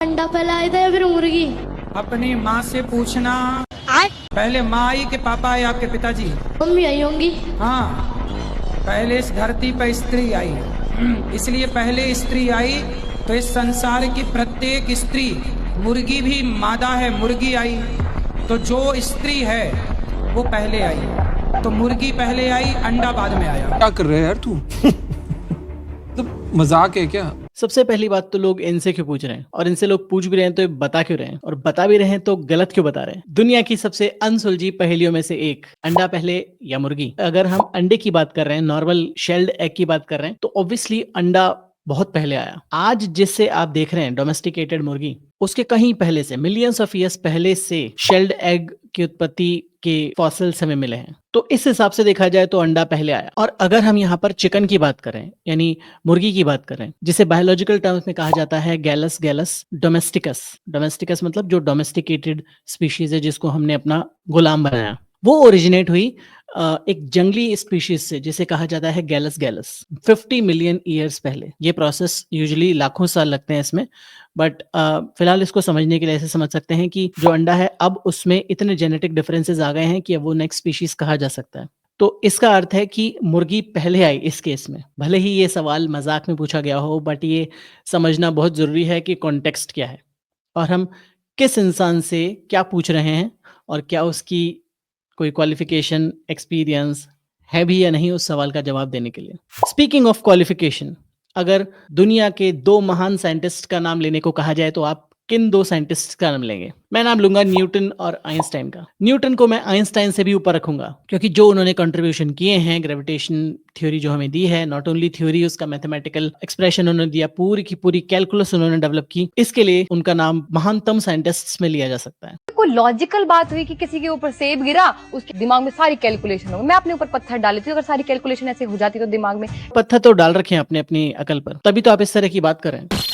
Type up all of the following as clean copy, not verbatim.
अंडा पहले आया था या फिर मुर्गी? अपनी माँ से पूछना। पहले माँ आई कि पापा आए आपके पिताजी? मम्मी आई होंगी। हाँ, पहले इस धरती पर स्त्री आई, इसलिए पहले स्त्री आई। तो इस संसार की प्रत्येक स्त्री, मुर्गी भी मादा है, मुर्गी आई। तो जो स्त्री है वो पहले आई, तो मुर्गी पहले आई, अंडा बाद में आया। क्या कर रहे हैं यार तू? तो मजाक है क्या? सबसे पहली बात तो लोग इनसे क्यों पूछ रहे हैं, और इनसे लोग पूछ भी रहे हैं तो ये बता क्यों रहे हैं, और बता भी रहे हैं तो गलत क्यों बता रहे हैं। दुनिया की सबसे अनसुलझी पहेलियों में से एक, अंडा पहले या मुर्गी। अगर हम अंडे की बात कर रहे हैं, नॉर्मल शेल्ड एग की बात कर रहे हैं, तो ऑब्वियसली अंडा बहुत पहले आया। आज जिससे आप देख रहे हैं डोमेस्टिकेटेड मुर्गी, उसके कहीं पहले से, मिलियंस ऑफ ईयर्स पहले से शेल्ड एग की उत्पत्ति के फॉसिल्स हमें मिले हैं। तो इस हिसाब से देखा जाए तो अंडा पहले आया। और अगर हम यहाँ पर चिकन की बात करें, यानी मुर्गी की बात करें, जिसे बायोलॉजिकल टर्म्स में कहा जाता है गैलस गैलस डोमेस्टिकस। डोमेस्टिकस मतलब जो डोमेस्टिकेटेड स्पीशीज है, जिसको हमने अपना गुलाम बनाया, वो ओरिजिनेट हुई एक जंगली स्पीशीज से जिसे कहा जाता है गैलस गैलस, 50 मिलियन ईयर्स पहले। ये प्रोसेस यूजुअली लाखों साल लगते हैं इसमें, बट फिलहाल इसको समझने के लिए ऐसे समझ सकते हैं कि जो अंडा है, अब उसमें इतने जेनेटिक डिफरेंसेस आ गए हैं कि अब वो नेक्स्ट स्पीशीज कहा जा सकता है। तो इसका अर्थ है कि मुर्गी पहले आई इस केस में। भले ही ये सवाल मजाक में पूछा गया हो, बट ये समझना बहुत जरूरी है कि कॉन्टेक्स्ट क्या है और हम किस इंसान से क्या पूछ रहे हैं, और क्या उसकी कोई क्वालिफिकेशन, एक्सपीरियंस है भी या नहीं उस सवाल का जवाब देने के लिए। स्पीकिंग ऑफ क्वालिफिकेशन, अगर दुनिया के 2 महान साइंटिस्ट का नाम लेने को कहा जाए तो आप किन 2 साइंटिस्ट का नाम लेंगे? मैं नाम लूंगा न्यूटन और आइंस्टाइन का। न्यूटन को मैं आइंस्टाइन से भी ऊपर रखूंगा, क्योंकि जो उन्होंने कंट्रीब्यूशन किए हैं, ग्रेविटेशन थ्योरी जो हमें दी है, नॉट ओनली थ्योरी, उसका मैथमेटिकल एक्सप्रेशन उन्होंने दिया, पूरी की पूरी कैलकुलस उन्होंने डेवलप की, इसके लिए उनका नाम महानतम साइंटिस्ट्स में लिया जा सकता है। कोई लॉजिकल बात हुई कि किसी के ऊपर सेब गिरा, उसके दिमाग में सारी कैलकुलेशन हो। मैं अपने ऊपर पत्थर डाल लेती हूँ, अगर सारी कैलकुलेशन ऐसे हो जाती तो दिमाग में। पत्थर तो डाल रखे हैं अपने अपनी अकल पर, तभी तो आप इस तरह की बात कर रहे हैं।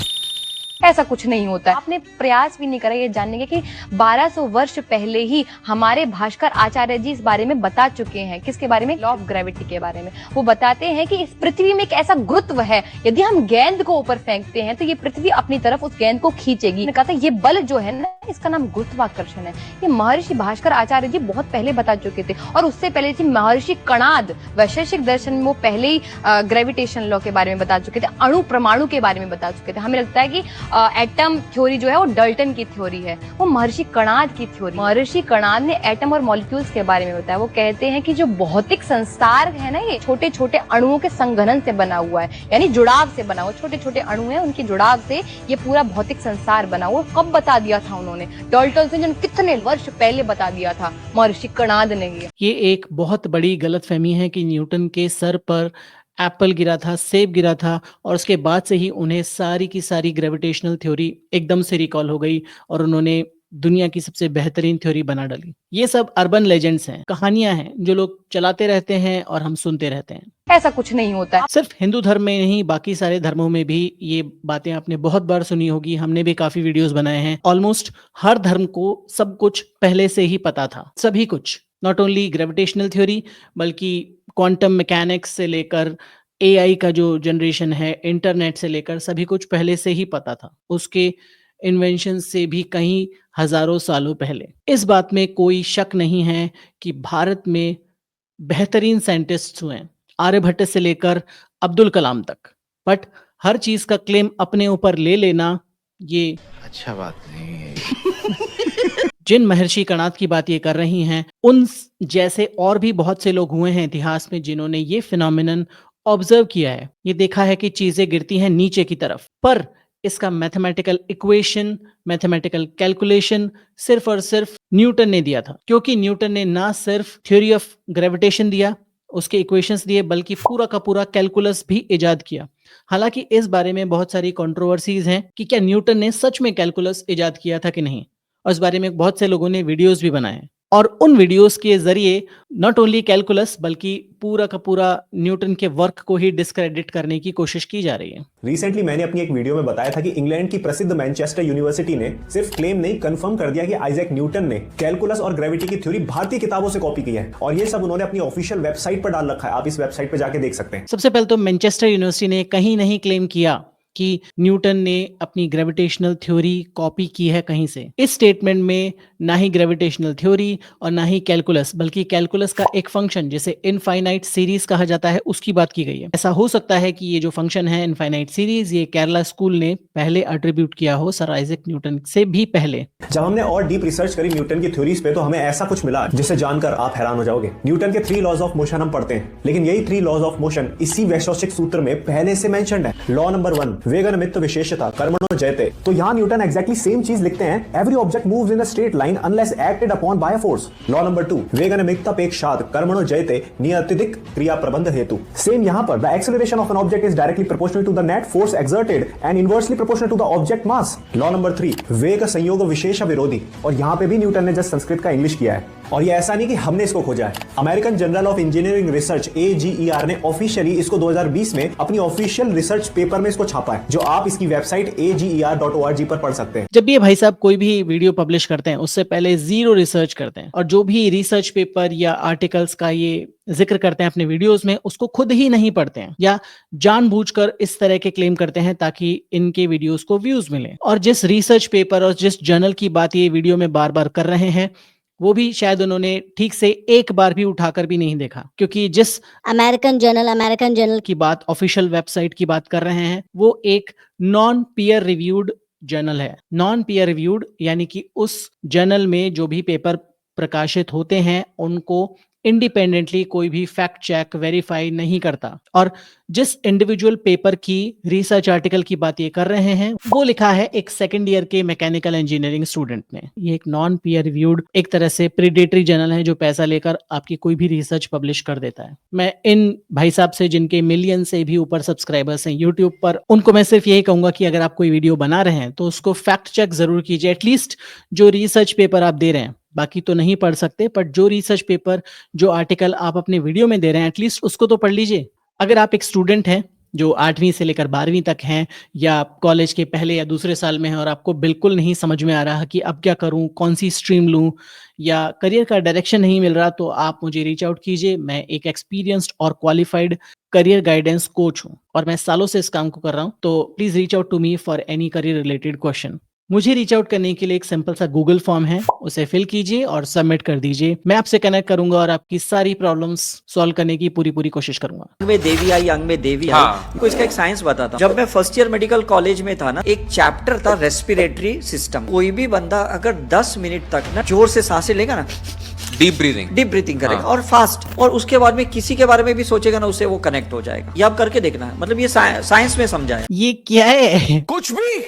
ऐसा कुछ नहीं होता है। आपने प्रयास भी नहीं करा ये जानने के कि 1200 वर्ष पहले ही हमारे भास्कर आचार्य जी इस बारे में बता चुके हैं। किसके बारे में? लॉ ऑफ ग्रेविटी के बारे में। वो बताते हैं कि इस पृथ्वी में एक ऐसा गुरुत्व है, यदि हम गेंद को ऊपर फेंकते हैं तो ये पृथ्वी अपनी तरफ उस गेंद को खींचेगी। कहा था ये बल जो है ना, इसका नाम गुरुत्वाकर्षण है। ये महर्षि भास्कर आचार्य जी बहुत पहले बता चुके थे, और उससे पहले थी महर्षि कणाद, वैशेषिक दर्शन में वो पहले ही ग्रेविटेशन लॉ के बारे में बता चुके थे, अणु परमाणु के बारे में बता चुके थे। हमें लगता है कि एटम थ्योरी जो है वो डल्टन की थ्योरी है, वो महर्षि कणाद की थ्योरी। महर्षि कणाद ने एटम और मॉलिक्यूल्स के बारे में बताया। वो कहते हैं कि जो भौतिक संसार है ना, ये छोटे छोटे अणुओं के संघनन से बना हुआ है, यानी जुड़ाव से बना हुआ। छोटे छोटे अणु हैं, उनके जुड़ाव से ये पूरा भौतिक संसार बना हुआ। कब बता दिया था उन्होंने? डल्टन से कितने वर्ष पहले बता दिया था महर्षि कणाद ने। ये एक बहुत बड़ी गलतफहमी है कि न्यूटन के सर पर एप्पल गिरा था, सेब गिरा था, और उसके बाद से ही उन्हें सारी की सारी ग्रेविटेशनल थ्योरी एकदम से रिकॉल हो गई और उन्होंने दुनिया की सबसे बेहतरीन थ्योरी बना डाली। ये सब अर्बन लेजेंड्स हैं, कहानियां हैं जो लोग चलाते रहते हैं और हम सुनते रहते हैं। ऐसा कुछ नहीं होता है। सिर्फ हिंदू धर्म में नहीं, बाकी सारे धर्मों में भी ये बातें आपने बहुत बार सुनी होगी। हमने भी काफी वीडियोस बनाए हैं। ऑलमोस्ट हर धर्म को सब कुछ पहले से ही पता था, सभी कुछ। नॉट ओनली ग्रेविटेशनल थ्योरी, बल्कि क्वांटम मैकेनिक्स से लेकर एआई का जो जनरेशन है, इंटरनेट से लेकर सभी कुछ पहले से ही पता था, उसके इन्वेंशन से भी कई हजारों सालों पहले। इस बात में कोई शक नहीं है कि भारत में बेहतरीन साइंटिस्ट्स हुए हैं, आर्यभट्ट से लेकर अब्दुल कलाम तक। बट हर चीज का क्लेम अपने ऊपर ले लेना, ये अच्छा बात नहीं है। जिन महर्षि कणाद की बात ये कर रही हैं, उन जैसे और भी बहुत से लोग हुए हैं इतिहास में जिन्होंने ये फिनोमिनन ऑब्जर्व किया है। ये देखा है कि चीजें गिरती हैं नीचे की तरफ, पर इसका मैथमेटिकल इक्वेशन, मैथमेटिकल कैलकुलेशन सिर्फ और सिर्फ न्यूटन ने दिया था। क्योंकि न्यूटन ने ना सिर्फ थ्योरी ऑफ ग्रेविटेशन दिया, उसके इक्वेशंस दिए, बल्कि पूरा का पूरा कैलकुलस भी इजाद किया। हालांकि इस बारे में बहुत सारी कंट्रोवर्सीज हैं कि क्या न्यूटन ने सच में कैलकुलस इजाद किया था कि नहीं, और इस बारे में बहुत से लोगों ने वीडियोस भी बनाए हैं। और उन वीडियोस के जरिए नॉट ओनली कैलकुलस बल्कि पूरा का पूरा न्यूटन के वर्क को ही डिस्क्रेडिट करने की कोशिश की जा रही है। रिसेंटली मैंने अपनी एक वीडियो में बताया था कि इंग्लैंड की प्रसिद्ध मैनचेस्टर यूनिवर्सिटी ने सिर्फ क्लेम नहीं, कंफर्म कर दिया कि आइजैक न्यूटन ने कैलकुलस और ग्रेविटी की थ्योरी भारतीय किताबों से कॉपी की है, और ये सब उन्होंने अपनी ऑफिशियल वेबसाइट पर डाल रखा है। आप इस वेबसाइट पर जाके देख सकते हैं। सबसे पहले तो मैनचेस्टर यूनिवर्सिटी ने कहीं नहीं क्लेम किया कि न्यूटन ने अपनी ग्रेविटेशनल थ्योरी कॉपी की है कहीं से। इस स्टेटमेंट में ना ही ग्रेविटेशनल थ्योरी और ना ही कैलकुलस, बल्कि कैलकुलस का एक फंक्शन जिसे इनफाइनाइट सीरीज कहा जाता है उसकी बात की गई है। ऐसा हो सकता है कि ये जो फंक्शन है इनफाइनाइट सीरीज, ये केरला स्कूल ने पहले अट्रीब्यूट किया हो सर आइजैक न्यूटन से भी पहले। जब हमने और डीप रिसर्च करी न्यूटन की थ्योरीज पे तो हमें ऐसा कुछ मिला जिसे जानकर आप हैरान हो जाओगे। न्यूटन के 3 लॉज ऑफ मोशन हम पढ़ते हैं, लेकिन यही 3 लॉज ऑफ मोशन इसी वैशेषिक सूत्र में पहले से मेंशन्ड है। लॉ नंबर 1, वेगनिमित्त विशेषता कर्मणो जयते। तो यहाँ न्यूटन एग्जैक्टली सेम चीज लिखते हैं, every object moves in a straight line unless acted upon by a force. Law number 2, वेगनिमित्तापेक्षात् कर्मणो जयते नियतिक क्रिया प्रबंध हेतु। सेम यहाँ पर the acceleration of an object is directly proportional to the net force exerted and inversely proportional to the object mass. Law number 3, वेग संयोग विशेष विरोधी। और यहाँ पे भी न्यूटन ने जस्ट संस्कृत का इंग्लिश किया है। और ये ऐसा नहीं कि हमने इसको खोजा है, American journal of engineering research AGER ने ऑफिशियली इसको 2020 में अपनी ऑफिशियल रिसर्च पेपर में इसको छापा है, जो आप इसकी वेबसाइट ager.org पर पढ़ सकते हैं। जब भी ये भाई साहब कोई भी वीडियो पब्लिश करते हैं उससे पहले जीरो रिसर्च करते हैं, और जो भी रिसर्च पेपर या आर्टिकल्स का ये जिक्र करते हैं अपने वीडियोस में उसको खुद ही नहीं पढ़ते हैं या जानबूझकर इस तरह के क्लेम करते हैं ताकि इनके वीडियोस को व्यूज मिले। और जिस रिसर्च पेपर और जिस जर्नल की बात ये वीडियो में बार बार कर रहे हैं वो भी शायद उन्होंने ठीक से एक बार भी उठाकर भी नहीं देखा, क्योंकि जिस अमेरिकन जर्नल की बात, ऑफिशियल वेबसाइट की बात कर रहे हैं, वो एक नॉन पीयर रिव्यूड जर्नल है। नॉन पीयर रिव्यूड यानी कि उस जर्नल में जो भी पेपर प्रकाशित होते हैं उनको इंडिपेंडेंटली कोई भी फैक्ट चेक वेरीफाई नहीं करता। और जिस इंडिविजुअल पेपर की रिसर्च आर्टिकल की बात ये कर रहे हैं वो लिखा है एक सेकंड ईयर के मैकेनिकल इंजीनियरिंग स्टूडेंट ने। ये एक नॉन पीयर रिव्यूड एक तरह से प्रीडेटरी जर्नल है जो पैसा लेकर आपकी कोई भी रिसर्च पब्लिश कर देता है। मैं इन भाई साहब से जिनके मिलियन से भी ऊपर सब्सक्राइबर्स हैं यूट्यूब पर, उनको मैं सिर्फ यही कहूंगा कि अगर आप कोई वीडियो बना रहे हैं तो उसको फैक्ट चेक जरूर कीजिए। एटलीस्ट जो रिसर्च पेपर आप दे रहे हैं, बाकी तो नहीं पढ़ सकते, बट जो रिसर्च पेपर, जो आर्टिकल आप अपने वीडियो में दे रहे हैं एटलीस्ट उसको तो पढ़ लीजिए। अगर आप एक स्टूडेंट हैं जो 8वीं से लेकर 12वीं तक हैं या कॉलेज के पहले या दूसरे साल में हैं और आपको बिल्कुल नहीं समझ में आ रहा कि अब क्या करूं, कौन सी स्ट्रीम लूं या करियर का डायरेक्शन नहीं मिल रहा, तो आप मुझे रीच आउट कीजिए। मैं एक एक्सपीरियंस्ड और क्वालिफाइड करियर गाइडेंस कोच हूं और मैं सालों से इस काम को कर रहा हूं। तो please reach out to me for any career related question. मुझे रीच आउट करने के लिए एक सिंपल सा गूगल फॉर्म है, उसे फिल कीजिए और सबमिट कर दीजिए। मैं आपसे कनेक्ट करूंगा और आपकी सारी प्रॉब्लम्स सॉल्व करने की पूरी कोशिश करूंगा। अंग में देवी आई, अंग में देवी आई। आपको इसका एक साइंस बताता हूं। जब मैं फर्स्ट ईयर मेडिकल कॉलेज में था ना, एक चैप्टर था रेस्पिरेटरी सिस्टम। कोई भी बंदा अगर 10 मिनट तक ना जोर से सांसें लेगा ना, डीप ब्रीथिंग करेगा और फास्ट, और उसके बाद में किसी के बारे में भी सोचेगा ना, उससे वो कनेक्ट हो जाएगा। ये आप करके देखना है, मतलब ये साइंस में समझा है। ये क्या है? कुछ भी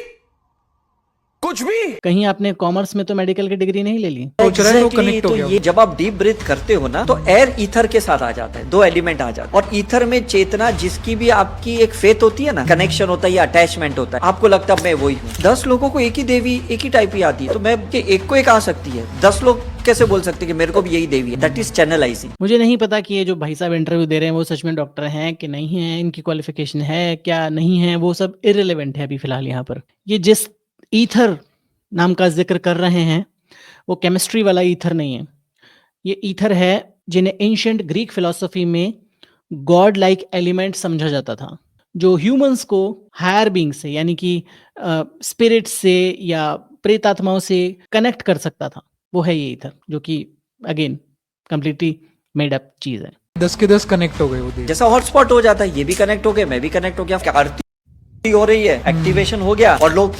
कहीं आपने कॉमर्स में तो मेडिकल की डिग्री नहीं ले ली? Exactly, तो ये जब आप डीप ब्रीथ करते हो ना तो एयर ईथर के साथ आ जाता है, 2 एलिमेंट आ जाते हैं। और ईथर में चेतना, जिसकी भी आपकी एक फेथ होती है ना, कनेक्शन होता है या अटैचमेंट होता है, आपको लगता है मैं वही हूँ। 10 लोगों को एक ही देवी, एक ही टाइप ही आती है, तो मैं एक को एक आ सकती है। 10 लोग कैसे बोल सकते कि मेरे को भी यही देवी है? That is channelising. मुझे नहीं पता कि ये जो भाई साहब इंटरव्यू दे रहे हैं वो सच में डॉक्टर हैं कि नहीं है, इनकी क्वालिफिकेशन है क्या नहीं है, वो सब इररिलेवेंट है अभी फिलहाल यहाँ पर। ये जिस ईथर नाम का जिक्र कर रहे हैं वो केमिस्ट्री वाला ईथर नहीं है। ये ईथर है जिन्हें एंशिएंट ग्रीक फिलॉसफी में गॉड लाइक एलिमेंट समझा जाता था, जो ह्यूमंस को हायर बीइंग से यानी कि स्पिरिट से या प्रेतात्माओं से कनेक्ट कर सकता था। वो है ये ईथर, जो कि अगेन कंप्लीटली मेड अप चीज है। 10 के 10 कनेक्ट हो गए वो। जैसा हॉटस्पॉट हो जाता है, ये भी कनेक्ट हो गया, मैं भी कनेक्ट हो गया, क्या आरती हो रही है, एक्टिवेशन हो गया, और लोग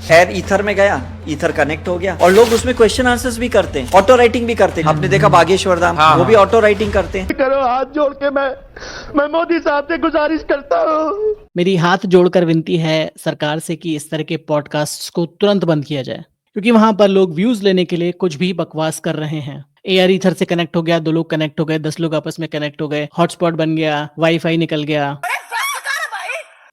एयर ईथर में गया, ईथर कनेक्ट हो गया, और लोग उसमें क्वेश्चन आंसर्स भी करते हैं, ऑटो राइटिंग भी करते हैं। आपने देखा बागेश्वर धाम, वो भी ऑटो राइटिंग करते हैं। करो हाथ जोड़ के मैं मोदी साहब से गुजारिश करता हूँ। मेरी हाथ जोड़कर विनती है सरकार से कि इस तरह के पॉडकास्ट्स को तुरंत बंद किया जाए, क्योंकि वहां पर लोग व्यूज लेने के लिए कुछ भी बकवास कर रहे हैं। एयर ईथर से कनेक्ट हो गया, 2 लोग कनेक्ट हो गए, 10 लोग आपस में कनेक्ट हो गए, हॉटस्पॉट बन गया, वाईफाई निकल गया,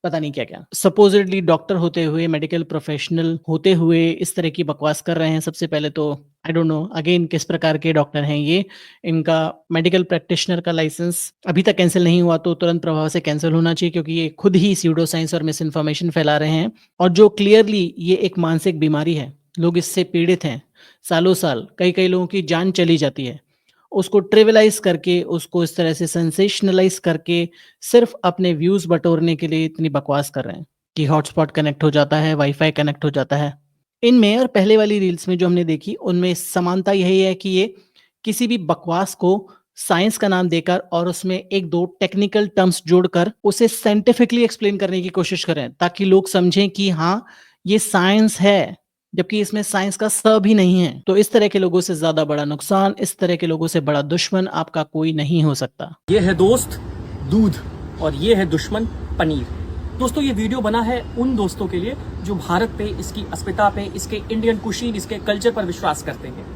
पता नहीं क्या क्या। सपोजिटली डॉक्टर होते हुए, मेडिकल प्रोफेशनल होते हुए इस तरह की बकवास कर रहे हैं। सबसे पहले तो आई डोंट नो अगेन किस प्रकार के डॉक्टर हैं ये। इनका मेडिकल प्रैक्टिशनर का लाइसेंस अभी तक कैंसिल नहीं हुआ तो तुरंत प्रभाव से कैंसिल होना चाहिए, क्योंकि ये खुद ही स्यूडो साइंस और मिस इन्फॉर्मेशन फैला रहे हैं, और जो क्लियरली ये एक मानसिक बीमारी है। लोग इससे पीड़ित हैं, सालों साल कई लोगों की जान चली जाती है। उसको ट्रिविलाइज करके, उसको इस तरह से सेंसेशनलाइज करके सिर्फ अपने व्यूज बटोरने के लिए इतनी बकवास कर रहे हैं। कि हॉटस्पॉट कनेक्ट हो जाता है, वाईफाई कनेक्ट हो जाता है। इनमें और पहले वाली रील्स में जो हमने देखी उनमें समानता यही है कि ये किसी भी बकवास को साइंस का नाम देकर और उसमें एक दो टेक्निकल टर्म्स जोड़कर उसे साइंटिफिकली एक्सप्लेन करने की कोशिश करें ताकि लोग समझें कि हाँ ये साइंस है, जबकि इसमें साइंस का स भी नहीं है। तो इस तरह के लोगों से ज्यादा बड़ा नुकसान, इस तरह के लोगों से बड़ा दुश्मन आपका कोई नहीं हो सकता। ये है दोस्त दूध और ये है दुश्मन पनीर। दोस्तों ये वीडियो बना है उन दोस्तों के लिए जो भारत पे, इसकी अस्मिता पे, इसके इंडियन कुशीन, इसके कल्चर पर विश्वास करते हैं।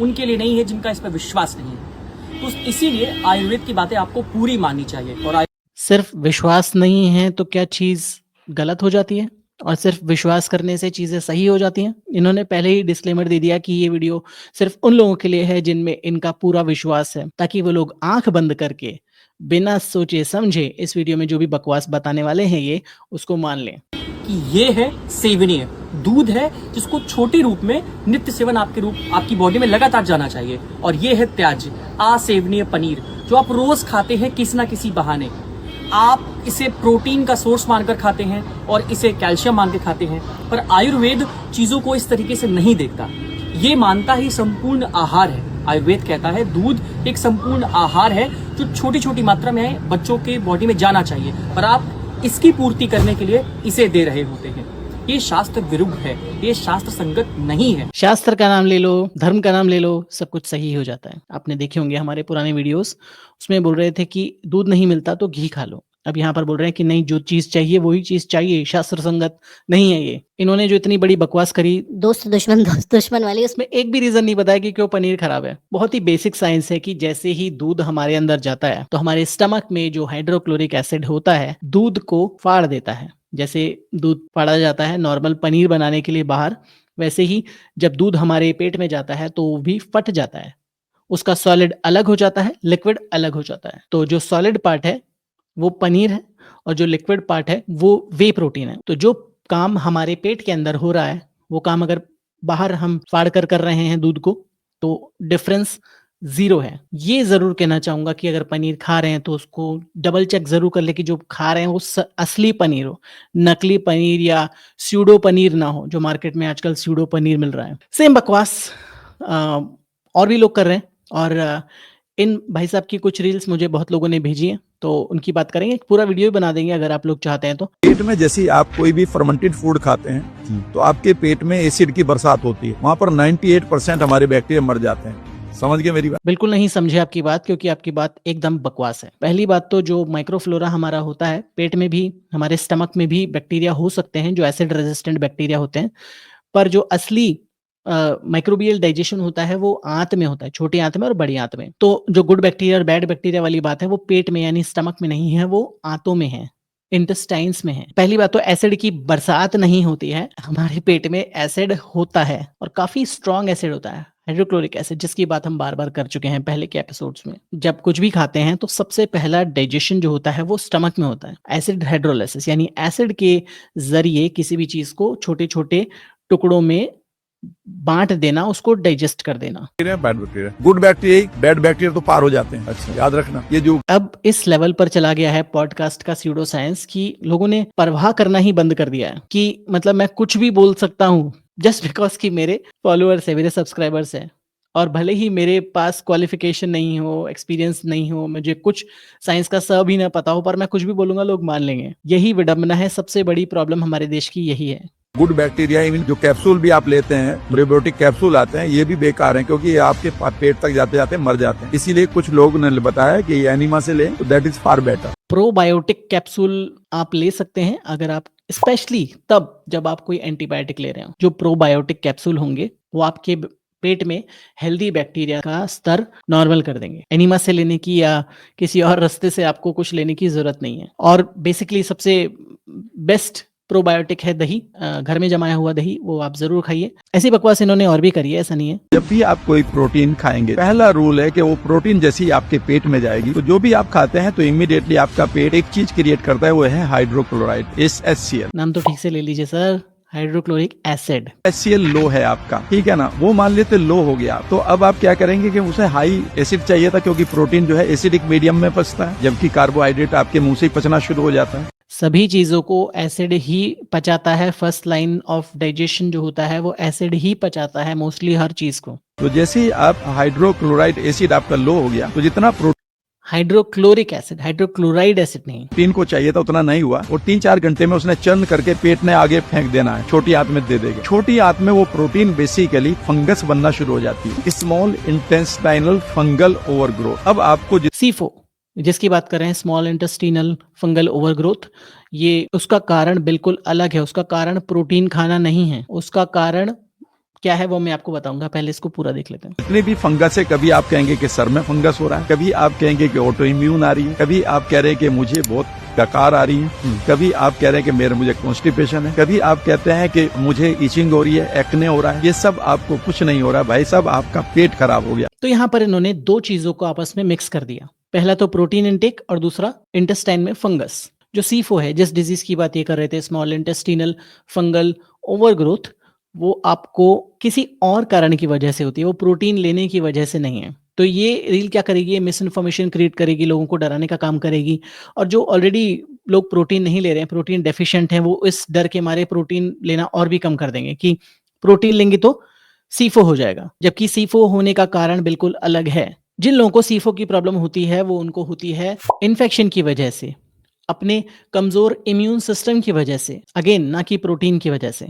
उनके लिए नहीं है जिनका इस पर विश्वास नहीं है। तो इसीलिए आयुर्वेद की बातें आपको पूरी माननी चाहिए। और सिर्फ विश्वास नहीं है तो क्या चीज गलत हो जाती है और सिर्फ विश्वास करने से चीजें सही हो जाती हैं? इन्होंने पहले ही डिस्क्लेमर दे दिया कि ये वीडियो सिर्फ उन लोगों के लिए है जिनमें इनका पूरा विश्वास है, ताकि वो लोग आंख बंद करके बिना सोचे समझे इस वीडियो में जो भी बकवास बताने वाले हैं ये उसको मान लें कि ये है सेवनीय दूध है जिसको छोटे रूप में नित्य सेवन आपकी बॉडी में लगातार जाना चाहिए। और ये है त्याज्य असेवनीय पनीर जो आप रोज खाते हैं किसी ना किसी बहाने। आप इसे प्रोटीन का सोर्स मानकर खाते हैं और इसे कैल्शियम मान के खाते हैं, पर आयुर्वेद चीजों को इस तरीके से नहीं देखता। ये मानता ही संपूर्ण आहार है। आयुर्वेद कहता है दूध एक संपूर्ण आहार है जो छोटी छोटी मात्रा में बच्चों के बॉडी में जाना चाहिए, पर आप इसकी पूर्ति करने के लिए इसे दे रहे होते हैं। ये शास्त्र विरुद्ध है, ये शास्त्र संगत नहीं है। शास्त्र का नाम ले लो, धर्म का नाम ले लो, सब कुछ सही हो जाता है। आपने देखे होंगे हमारे पुराने वीडियोस, उसमें बोल रहे थे कि दूध नहीं मिलता तो घी खा लो। अब यहाँ पर बोल रहे हैं कि नहीं, जो चीज चाहिए वही चीज चाहिए, शास्त्र संगत नहीं है ये। इन्होंने जो इतनी बड़ी बकवास करी दोस्त दुश्मन वाली, इसमें एक भी रीजन नहीं बताया कि क्यों पनीर खराब है। बहुत ही बेसिक साइंस है कि जैसे ही दूध हमारे अंदर जाता है तो हमारे स्टमक में जो हाइड्रोक्लोरिक एसिड होता है दूध को फाड़ देता है। जैसे दूध फाड़ा जाता है नॉर्मल पनीर बनाने के लिए बाहर, वैसे ही जब दूध हमारे पेट में जाता है तो वो भी फट जाता है। उसका सॉलिड अलग हो जाता है, लिक्विड अलग हो जाता है। तो जो सॉलिड पार्ट है वो पनीर है और जो लिक्विड पार्ट है वो वे प्रोटीन है। तो जो काम हमारे पेट के अंदर हो रहा है वो काम अगर बाहर हम फाड़ कर रहे हैं दूध को तो डिफरेंस 0 है। ये जरूर कहना चाहूंगा कि अगर पनीर खा रहे हैं तो उसको डबल चेक जरूर कर ले कि जो खा रहे हैं वो असली पनीर हो, नकली पनीर या स्यूडो पनीर ना हो, जो मार्केट में आजकल स्यूडो पनीर मिल रहा है। सेम बकवास और भी लोग कर रहे हैं और इन भाई साहब की कुछ रील्स मुझे बहुत लोगों ने भेजी हैं तो उनकी बात करेंगे, पूरा वीडियो भी बना देंगे अगर आप लोग चाहते हैं तो। पेट में जैसे आप कोई भी फर्मेंटेड फूड खाते हैं तो आपके पेट में एसिड की बरसात होती है, वहाँ पर 98% हमारे बैक्टीरिया मर जाते हैं। समझ गए मेरी बात? बिल्कुल नहीं समझे आपकी बात, क्योंकि आपकी बात एकदम बकवास है। पहली बात तो जो माइक्रोफ्लोरा हमारा होता है पेट में भी, हमारे स्टमक में भी बैक्टीरिया हो सकते हैं जो एसिड रेजिस्टेंट बैक्टीरिया होते हैं, पर जो असली माइक्रोबियल डाइजेशन होता है वो आंत में होता है, छोटी आंत में और बड़ी आंत में। तो जो गुड बैक्टीरिया और बैड बैक्टीरिया वाली बात है वो पेट में यानी स्टमक में नहीं है, वो आंतों में है, इंटेस्टाइन्स में है। पहली बात तो एसिड की बरसात नहीं होती है, हमारे पेट में एसिड होता है और काफी स्ट्रॉन्ग एसिड होता है, हाइड्रोक्लोरिक एसिड, जिसकी बात हम बार बार कर चुके हैं पहले के एपिसोड्स में। जब कुछ भी खाते हैं तो सबसे पहला डाइजेशन जो होता है वो स्टमक में होता है। एसिड हाइड्रोलाइसिस यानी एसिड के जरिए किसी भी चीज को छोटे छोटे टुकड़ों में बांट देना, उसको डाइजेस्ट कर देना। Bad bacteria, good bacteria, bad bacteria तो पार हो जाते हैं। अच्छा याद रखना ये जो अब इस लेवल पर चला गया है पॉडकास्ट का स्यूडो साइंस की लोगों ने परवाह करना ही बंद कर दिया है कि मतलब मैं कुछ भी बोल सकता हूँ जस्ट बिकॉज कि मेरे फॉलोअर्स है, मेरे सब्सक्राइबर्स हैं, और भले ही मेरे पास क्वालिफिकेशन नहीं हो, एक्सपीरियंस नहीं हो, मुझे कुछ साइंस का स भी ना पता हो, पर मैं कुछ भी बोलूंगा लोग मान लेंगे। यही विडंबना है, सबसे बड़ी प्रॉब्लम हमारे देश की यही है। गुड बैक्टीरिया, इवन जो कैप्सूल भी आप लेते हैं, प्रीबायोटिक कैप्सूल आते हैं, ये भी बेकार हैं क्योंकि ये आपके पेट तक जाते जाते मर जाते हैं। इसीलिए कुछ लोग ने बताया कि ये एनिमा से लें तो that is far better. Probiotic capsule आप ले सकते हैं अगर आप, स्पेशली तब जब आप कोई एंटीबायोटिक ले रहे हो। जो प्रोबायोटिक कैप्सूल होंगे वो आपके पेट में हेल्दी बैक्टीरिया का स्तर नॉर्मल कर देंगे। एनिमा से लेने की या किसी और रास्ते से आपको कुछ लेने की जरूरत नहीं है। और बेसिकली सबसे बेस्ट प्रोबायोटिक है दही, घर में जमाया हुआ दही, वो आप जरूर खाइए। ऐसी बकवास इन्होंने और भी करी है, ऐसा नहीं है। जब भी आप कोई प्रोटीन खाएंगे, पहला रूल है कि वो प्रोटीन जैसी आपके पेट में जाएगी तो जो भी आप खाते हैं तो इमीडिएटली आपका पेट एक चीज क्रिएट करता है, वो है हाइड्रोक्लोराइड, HCl। नाम तो ठीक से ले लीजिए सर, हाइड्रोक्लोरिक एसिड। HCl लो है आपका, ठीक है ना, वो मान लेते लो हो गया तो अब आप क्या करेंगे कि उसे हाई एसिड चाहिए था क्योंकि प्रोटीन जो है एसिडिक मीडियम में पचता है, जबकि कार्बोहाइड्रेट आपके मुंह से ही पचना शुरू हो जाता है। सभी चीजों को एसिड ही पचाता है। फर्स्ट लाइन ऑफ डाइजेशन जो होता है वो एसिड ही पचाता है मोस्टली हर चीज को। तो जैसे ही आप हाइड्रोक्लोराइड एसिड आपका लो हो गया, तो जितना हाइड्रोक्लोरिक एसिड, हाइड्रोक्लोराइड एसिड नहीं। प्रोटीन को चाहिए था उतना नहीं हुआ, और 3-4 घंटे में उसने चर्न करके पेट ने आगे फेंक देना है, छोटी आंत में दे देगा। छोटी आंत में वो प्रोटीन बेसिकली फंगस बनना शुरू हो जाती है, स्मॉल इंटेस्टाइनल फंगल ओवरग्रोथ। अब आपको सीफो जिसकी बात कर रहे हैं, स्मॉल इंटेस्टिनल फंगल ओवरग्रोथ, ये उसका कारण बिल्कुल अलग है। उसका कारण प्रोटीन खाना नहीं है। उसका कारण क्या है वो मैं आपको बताऊंगा, पहले इसको पूरा देख लेते हैं। जितनी भी फंगस है, कभी आप कहेंगे कि सर में फंगस हो रहा है, कभी आप कहेंगे कि ऑटो इम्यून आ रही है, कभी आप कह रहे हैं कि मुझे बहुत डकार आ रही है, कभी आप कह रहे हैं कि मुझे कॉन्स्टिपेशन है, कभी आप कहते हैं कि मुझे इचिंग हो रही है, एक्ने हो रहा है। ये सब आपको कुछ नहीं हो रहा भाई साहब, आपका पेट खराब हो गया। तो यहाँ पर इन्होंने दो चीजों को आपस में मिक्स कर दिया। पहला तो प्रोटीन इनटेक और दूसरा इंटेस्टाइन में फंगस। जो सीफो है, जिस डिजीज की बात ये कर रहे थे, स्मॉल इंटेस्टिनल फंगल ओवरग्रोथ, वो आपको किसी और कारण की वजह से होती है, वो प्रोटीन लेने की वजह से नहीं है। तो ये रील क्या करेगी, ये मिस इन्फॉर्मेशन क्रिएट करेगी, लोगों को डराने का काम करेगी। और जो ऑलरेडी लोग प्रोटीन नहीं ले रहे हैं, प्रोटीन डेफिशिएंट हैं, वो इस डर के मारे प्रोटीन लेना और भी कम कर देंगे कि प्रोटीन लेंगे तो सीफो हो जाएगा, जबकि सीफो होने का कारण बिल्कुल अलग है। जिन लोगों को सीफो की प्रॉब्लम होती है वो उनको होती है इन्फेक्शन की वजह से, अपने कमजोर इम्यून सिस्टम की वजह से, अगेन ना कि प्रोटीन की वजह से।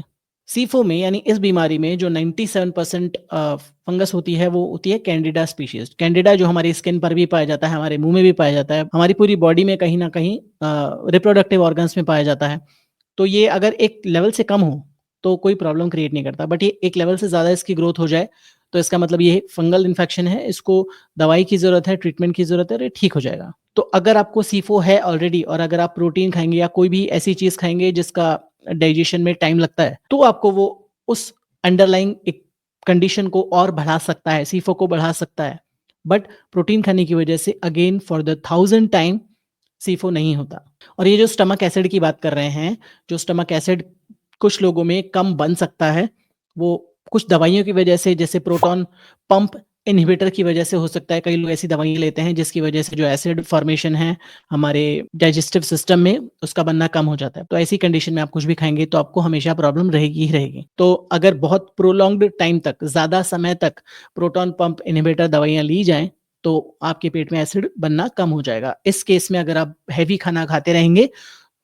सीफो में यानी इस बीमारी में जो 97% फंगस होती है वो होती है कैंडिडा स्पीशीज। कैंडिडा जो हमारी स्किन पर भी पाया जाता है, हमारे मुंह में भी पाया जाता है, हमारी पूरी बॉडी में कहीं ना कहीं रिप्रोडक्टिव ऑर्गन्स में पाया जाता है। तो ये अगर एक लेवल से कम हो तो कोई प्रॉब्लम क्रिएट नहीं करता, बट ये एक लेवल से ज़्यादा इसकी ग्रोथ हो जाए तो इसका मतलब ये फंगल इन्फेक्शन है, इसको दवाई की ज़रूरत है, ट्रीटमेंट की ज़रूरत है, और ये ठीक हो जाएगा। तो अगर आपको सीफो है ऑलरेडी और अगर आप प्रोटीन खाएंगे या कोई भी ऐसी चीज़ खाएंगे जिसका डाइजेशन में टाइम लगता है, तो आपको वो उस अंडरलाइंग एक कंडीशन को और बढ़ा सकता है, सीफो को बढ़ा सकता है। बट प्रोटीन खाने की वजह से again for the 1000th time सीफो नहीं होता। और ये जो स्टमक एसिड की बात कर रहे हैं, जो स्टमक एसिड कुछ लोगों में कम बन सकता है, वो कुछ दवाइयों की वजह से, जैसे प्रोटॉन पंप इनहिबिटर की वजह से हो सकता है। कई लोग ऐसी दवाइयाँ लेते हैं जिसकी वजह से जो एसिड फॉर्मेशन है हमारे डाइजेस्टिव सिस्टम में, उसका बनना कम हो जाता है। तो ऐसी कंडीशन में आप कुछ भी खाएंगे तो आपको हमेशा प्रॉब्लम रहेगी ही रहेगी। तो अगर बहुत प्रोलॉन्ग्ड टाइम तक, ज्यादा समय तक प्रोटॉन पंप इनहिबिटर दवाइयाँ ली जाएं तो आपके पेट में एसिड बनना कम हो जाएगा। इस केस में अगर आप हैवी खाना खाते रहेंगे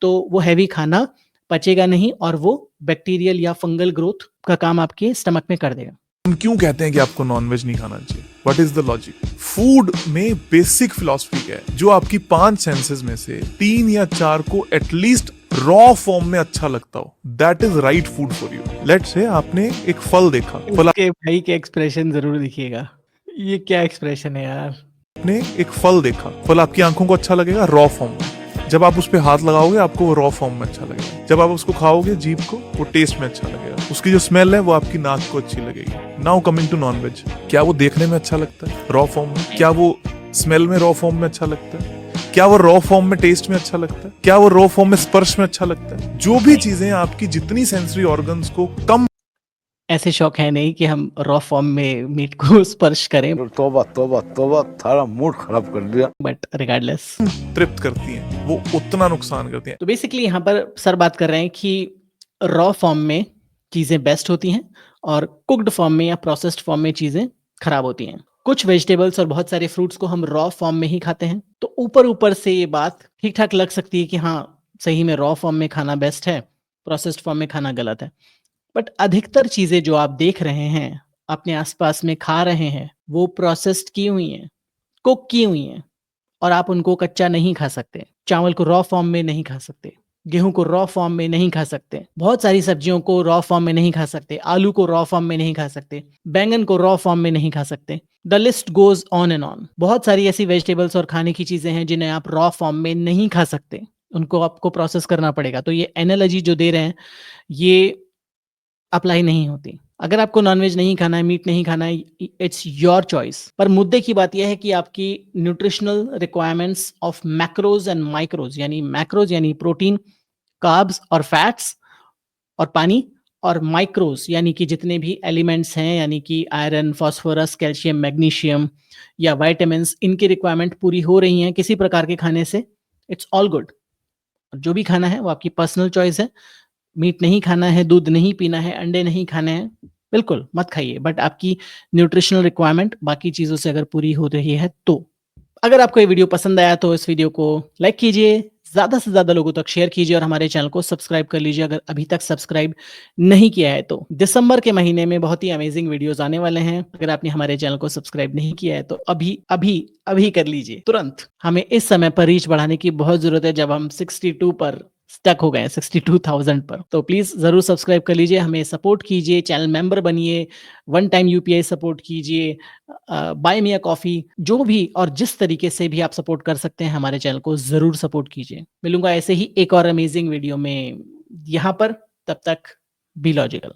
तो वो हैवी खाना पचेगा नहीं और वो बैक्टीरियल या फंगल ग्रोथ का काम आपके स्टमक में कर देगा। हम क्यों कहते हैं कि आपको नॉनवेज नहीं खाना चाहिए? What is the logic? Food में बेसिक फिलॉसफी क्या है? जो आपकी 5 सेंसेस में से 3 या 4 को एटलीस्ट रॉ फॉर्म में अच्छा लगता हो, that is right food for you. Let's say आपने एक फल देखा, फल के भाई के एक्सप्रेशन जरूर दिखिएगा, ये क्या एक्सप्रेशन है यार। आपने एक फल देखा, फल आपकी आंखों को अच्छा लगेगा रॉ फॉर्म में। जब आप उस पे हाथ लगाओगे आपको वो रॉ फॉर्म में अच्छा लगेगा। जब आप उसको खाओगे जीभ को, वो टेस्ट में अच्छा लगेगा। उसकी जो स्मेल है वो आपकी नाक को अच्छी लगेगी। नाउ कमिंग टू नॉनवेज, क्या वो देखने में अच्छा लगता है रॉ फॉर्म में? क्या वो स्मेल में रॉ फॉर्म में अच्छा लगता है? क्या वो रॉ फॉर्म में टेस्ट में अच्छा लगता है? क्या वो रॉ फॉर्म में स्पर्श में अच्छा लगता है? जो भी चीजें आपकी जितनी सेंसरी ऑर्गन्स को कम, ऐसे शौक है नहीं कि हम रॉ फॉर्म में मीट को स्पर्श करें। तोबा तोबा तोबा, थारा मूड खराब कर दिया। बट रिगार्डलेस तृप्त करती हैं, वो उतना नुकसान करती हैं। तो बेसिकली यहाँ पर सर बात कर रहे हैं कि रॉ फॉर्म में चीजें बेस्ट होती हैं और कुक्ड फॉर्म में या प्रोसेस्ड फॉर्म में चीजें खराब होती हैं। कुछ वेजिटेबल्स और बहुत सारे फ्रूट्स को हम रॉ फॉर्म में ही खाते हैं, तो ऊपर ऊपर से ये बात ठीक ठाक लग सकती है कि हाँ सही में रॉ फॉर्म में खाना बेस्ट है, प्रोसेस्ड फॉर्म में खाना गलत है। बट अधिकतर चीजें जो आप देख रहे हैं, अपने आसपास में खा रहे हैं, वो प्रोसेस्ड की हुई हैं, कुक की हुई हैं, और आप उनको कच्चा नहीं खा सकते। चावल को रॉ फॉर्म में नहीं खा सकते, गेहूं को रॉ फॉर्म में नहीं खा सकते, बहुत सारी सब्जियों को रॉ फॉर्म में नहीं खा सकते, आलू को रॉ फॉर्म में नहीं खा सकते, बैंगन को रॉ फॉर्म में नहीं खा सकते। The list goes on and on. बहुत सारी ऐसी वेजिटेबल्स और खाने की चीजें हैं जिन्हें आप रॉ फॉर्म में नहीं खा सकते, उनको आपको प्रोसेस करना पड़ेगा। तो ये एनालॉजी जो दे रहे हैं ये अप्लाई नहीं होती। अगर आपको नॉनवेज नहीं खाना है, मीट नहीं खाना है, इट्स योर चॉइस। पर मुद्दे की बात यह है कि आपकी nutritional requirements of macros and माइक्रोज, यानी मैक्रोज यानी प्रोटीन, कार्ब्स और फैट्स और पानी, और माइक्रोज यानी कि जितने भी एलिमेंट्स हैं, यानी कि आयरन, फास्फोरस, कैल्शियम, मैग्नीशियम या विटामिन्स, इनकी रिक्वायरमेंट पूरी हो रही हैं किसी प्रकार के खाने से, इट्स ऑल गुड। जो भी खाना है वो आपकी पर्सनल चॉइस है। मीट नहीं खाना है, दूध नहीं पीना है, अंडे नहीं खाने हैं, बिल्कुल मत खाइए, बट आपकी न्यूट्रिशनल रिक्वायरमेंट बाकी चीजों से अगर पूरी हो रही है तो। अगर आपको ये वीडियो पसंद आया तो इस वीडियो को लाइक कीजिए, ज्यादा से ज्यादा लोगों तक शेयर कीजिए और हमारे चैनल को सब्सक्राइब कर लीजिए अगर अभी तक सब्सक्राइब नहीं किया है तो। दिसंबर के महीने में बहुत ही अमेजिंग वीडियोस आने वाले हैं। अगर आपने हमारे चैनल को सब्सक्राइब नहीं किया है तो अभी अभी अभी कर लीजिए तुरंत। हमें इस समय पर रीच बढ़ाने की बहुत जरूरत है, जब हम 62 पर स्टक हो गए हैं, 62,000 पर। तो प्लीज जरूर सब्सक्राइब कर लीजिए, हमें सपोर्ट कीजिए, चैनल मेंबर बनिए, वन टाइम यूपीआई सपोर्ट कीजिए, बाय मी अ कॉफी, जो भी और जिस तरीके से भी आप सपोर्ट कर सकते हैं हमारे चैनल को जरूर सपोर्ट कीजिए। मिलूंगा ऐसे ही एक और अमेजिंग वीडियो में यहाँ पर, तब तक बी लॉजिकल।